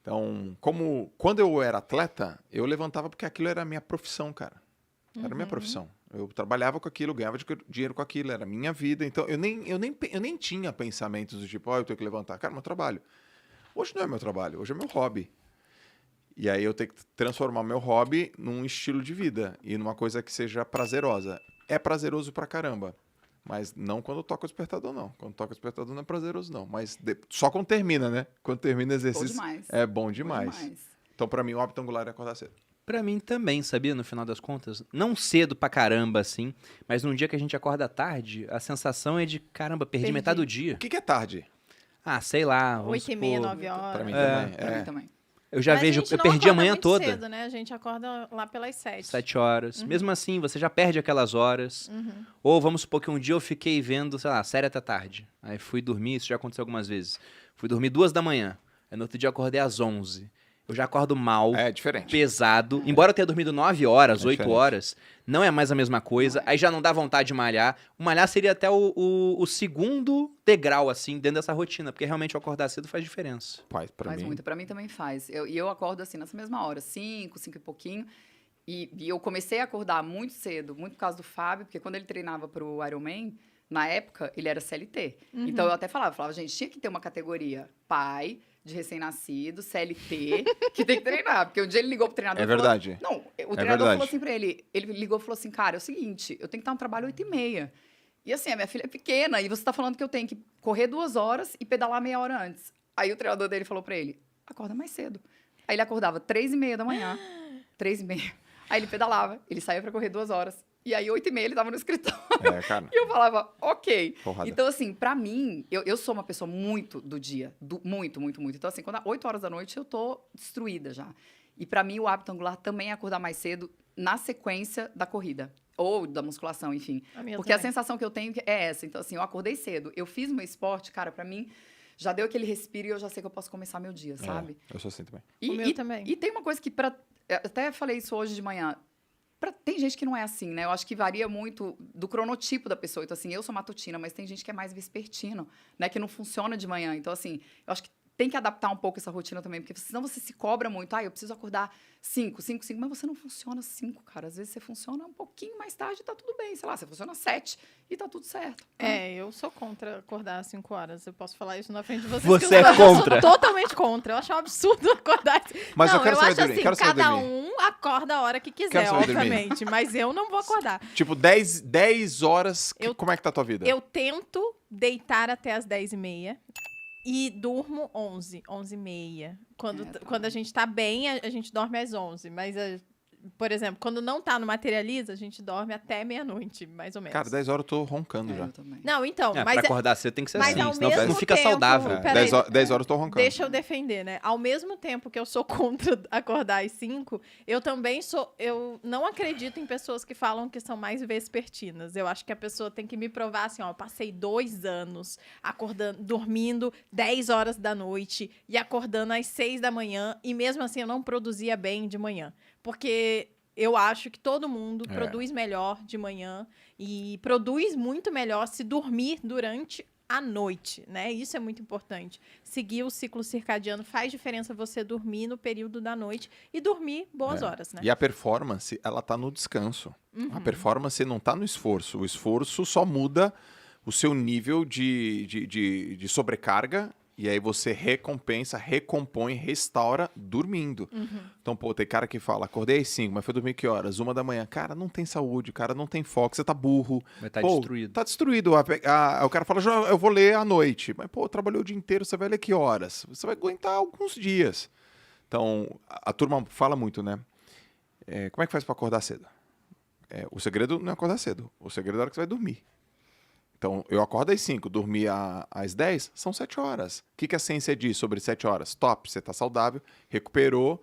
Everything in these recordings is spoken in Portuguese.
Então, quando eu era atleta, eu levantava porque aquilo era a minha profissão, cara. Era a minha profissão. Eu trabalhava com aquilo, ganhava dinheiro com aquilo, era a minha vida. Então, eu nem tinha pensamentos do tipo, eu tenho que levantar. Cara, meu trabalho. Hoje não é meu trabalho, hoje é meu hobby. E aí eu tenho que transformar meu hobby num estilo de vida e numa coisa que seja prazerosa. É prazeroso pra caramba. Mas não quando toca o despertador, não. Quando toca o despertador não é prazeroso, não. Mas só quando termina, né? Quando termina o exercício. Bom demais. É bom demais. Bom demais. Então, pra mim, o hábito angular é acordar cedo. Pra mim também, sabia? No final das contas, não cedo pra caramba, assim, mas num dia que a gente acorda tarde, a sensação é de, caramba, perdi metade do dia. O que é tarde? Ah, sei lá. vamos 8h30, supor, 9 horas. Pra mim É. também. Pra mim também. Eu já Mas vejo, a gente eu não perdi a acorda manhã muito toda. cedo, né? A gente acorda lá pelas 7. 7 horas. Mesmo assim, você já perde aquelas horas. Ou vamos supor que um dia eu fiquei vendo, sei lá, série até tarde. Aí fui dormir, isso já aconteceu algumas vezes. Fui dormir 2 da manhã. Aí no outro dia eu acordei às 11. Eu já acordo mal, É diferente. pesado. Embora eu tenha dormido 9 horas, 8 diferente. horas, não é mais a mesma coisa. Aí já não dá vontade de malhar. O malhar seria até o segundo degrau, assim, dentro dessa rotina. Porque realmente o acordar cedo faz diferença. Pai, pra Faz mim. muito. Pra mim também faz. Eu acordo assim, nessa mesma hora, 5 e pouquinho. E eu comecei a acordar muito cedo, muito por causa do Fábio, porque quando ele treinava pro Ironman, na época, ele era CLT. Então, eu até falava, gente, tinha que ter uma categoria pai de recém-nascido, CLT, que tem que treinar. Porque um dia ele ligou pro treinador É e falou... verdade. Não, o treinador verdade. falou assim pra ele ligou e falou assim, cara, é o seguinte, eu tenho que estar no trabalho 8h30. E assim, a minha filha é pequena, e você tá falando que eu tenho que correr 2 horas e pedalar meia hora antes. Aí o treinador dele falou pra ele, acorda mais cedo. Aí ele acordava 3h30 da manhã, 3h30. Aí ele pedalava, ele saía pra correr 2 horas. E aí, 8h30, ele tava no escritório. É, cara. E eu falava, ok. Porrada. Então, assim, pra mim, eu sou uma pessoa muito do dia. Muito, muito, muito. Então, assim, quando dá 8 horas da noite, eu tô destruída já. E pra mim, o hábito angular também é acordar mais cedo na sequência da corrida. Ou da musculação, enfim. Porque a sensação que eu tenho é essa. Então, assim, eu acordei cedo. Eu fiz meu esporte, cara, pra mim, já deu aquele respiro e eu já sei que eu posso começar meu dia, sabe? Eu sou assim também. O meu também. E tem uma coisa que, eu até falei isso hoje de manhã, tem gente que não é assim, né? Eu acho que varia muito do cronotipo da pessoa. Então, assim, eu sou matutina, mas tem gente que é mais vespertino, né? Que não funciona de manhã. Então, assim, eu acho que tem que adaptar um pouco essa rotina também, porque senão você se cobra muito. Eu preciso acordar 5, mas você não funciona 5, cara. Às vezes você funciona um pouquinho mais tarde e tá tudo bem. Sei lá, você funciona 7 e tá tudo certo. Eu sou contra acordar às 5 horas. Eu posso falar isso na frente de vocês. Você que eu é contra? sou totalmente contra. Eu acho um absurdo acordar assim. Mas não, eu quero saber acho dormir, assim, quero saber cada dormir. um acorda a hora que quiser, Quero saber dormir. obviamente. Mas eu não vou acordar. Tipo, 10 horas, como é que tá a tua vida? Eu tento deitar até as 10h30 e durmo 11h30. Quando a gente tá bem, a gente dorme às 11. Mas, por exemplo, quando não tá no Materializa, a gente dorme até meia-noite, mais ou menos. Cara, 10 horas eu tô roncando já. Eu também. Não, então, Pra mas acordar cedo tem que ser mas assim, ao senão mesmo não fica tempo- saudável. É. Peraí, 10 horas eu tô roncando. deixa eu defender, né? Ao mesmo tempo que eu sou contra acordar às 5, eu também eu não acredito em pessoas que falam que são mais vespertinas. Eu acho que a pessoa tem que me provar assim, eu passei 2 anos dormindo 10 horas da noite e acordando às 6 da manhã e mesmo assim eu não produzia bem de manhã. Porque eu acho que todo mundo produz melhor de manhã e produz muito melhor se dormir durante a noite, né? Isso é muito importante. Seguir o ciclo circadiano faz diferença você dormir no período da noite e dormir boas horas, né? E a performance, ela tá no descanso. A performance não tá no esforço. O esforço só muda o seu nível de sobrecarga. E aí você recompensa, recompõe, restaura dormindo. Então, tem cara que fala, acordei às 5, mas foi dormir que horas? 1 da manhã. Cara, não tem saúde, cara, não tem foco, você tá burro. Vai estar destruído. Tá destruído. O cara fala, eu vou ler à noite. Mas, trabalhou o dia inteiro, você vai ler que horas? Você vai aguentar alguns dias. Então, a turma fala muito, né? Como é que faz pra acordar cedo? O segredo não é acordar cedo. O segredo é a hora que você vai dormir. Então, eu acordo às 5, dormi às 10, são 7 horas. O que a ciência diz sobre 7 horas? Top, você está saudável, recuperou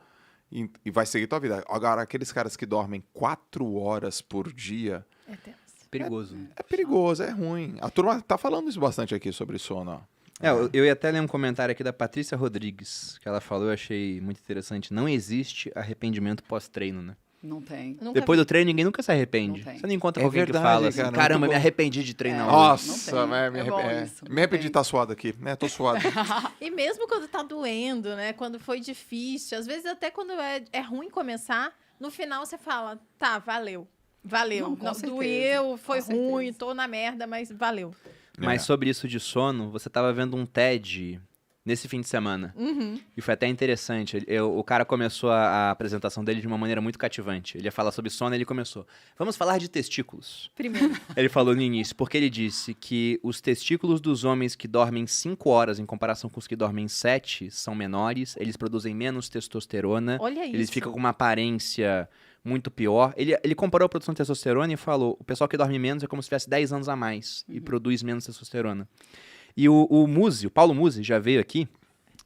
e vai seguir tua vida. Agora, aqueles caras que dormem 4 horas por dia... É tenso. Perigoso. É perigoso, é ruim. A turma tá falando isso bastante aqui sobre sono. Eu ia até ler um comentário aqui da Patrícia Rodrigues, que ela falou, eu achei muito interessante. Não existe arrependimento pós-treino, né? Não tem. Nunca Depois vi. do treino, ninguém nunca se arrepende. Não tem. Você não encontra É alguém verdade, que fala assim, cara, muito caramba, me bom. arrependi de treinar hoje. Não Nossa, tem. me É bom arrependi. isso, Me não arrependi tem. de estar suado aqui, né? Tô suado. E mesmo quando tá doendo, né? Quando foi difícil, às vezes até quando é ruim começar, no final você fala, tá, valeu. Valeu. Não, com certeza. Doeu, foi Com ruim, certeza. tô na merda, mas valeu. Mas É. sobre isso de sono, você tava vendo um TED nesse fim de semana. Uhum. E foi até interessante. O cara começou a apresentação dele de uma maneira muito cativante. Ele ia falar sobre sono e ele começou. Vamos falar de testículos. Primeiro. Ele falou no início, porque ele disse que os testículos dos homens que dormem 5 horas em comparação com os que dormem 7 são menores, eles produzem menos testosterona, Olha isso. eles ficam com uma aparência muito pior. Ele comparou a produção de testosterona e falou, o pessoal que dorme menos é como se tivesse 10 anos a mais e produz menos testosterona. E o Muzi, o Paulo Muzi, já veio aqui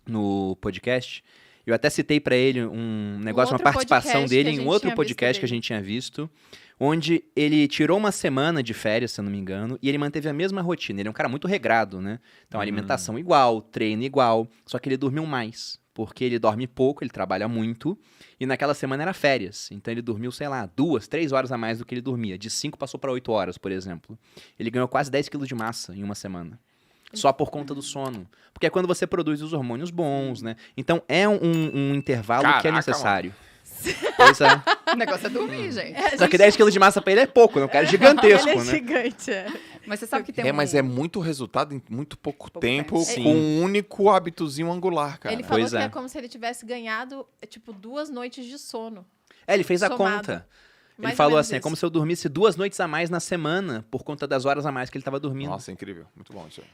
no podcast. Eu até citei pra ele um negócio, uma outro participação podcast dele que a em gente outro tinha visto podcast que a dele. gente tinha visto, onde ele tirou uma semana de férias, se eu não me engano, e ele manteve a mesma rotina. Ele é um cara muito regrado, né? Então, alimentação igual, treino igual, só que ele dormiu mais, porque ele dorme pouco, ele trabalha muito, e naquela semana era férias. Então, ele dormiu, sei lá, 2, 3 horas a mais do que ele dormia. De 5 passou pra 8 horas, por exemplo. Ele ganhou quase 10 quilos de massa em uma semana. Só por conta do sono. Porque é quando você produz os hormônios bons, né? Então, é um intervalo que é Caraca, necessário. Pois é. O negócio é dormir, gente. Só que 10 quilos de massa pra ele é pouco, né? O cara é gigantesco, Ele é né? gigante, é. Mas você sabe que tem Mas é muito resultado em muito pouco tempo, tempo. com um único hábitozinho angular, cara. Ele falou Pois que é. é como se ele tivesse ganhado, tipo, 2 noites de sono. Ele fez a Somado. conta. Mais Ele ou falou menos assim, é isso. como se eu dormisse 2 noites a mais na semana por conta das horas a mais que ele tava dormindo. Nossa, incrível. Muito bom isso aí.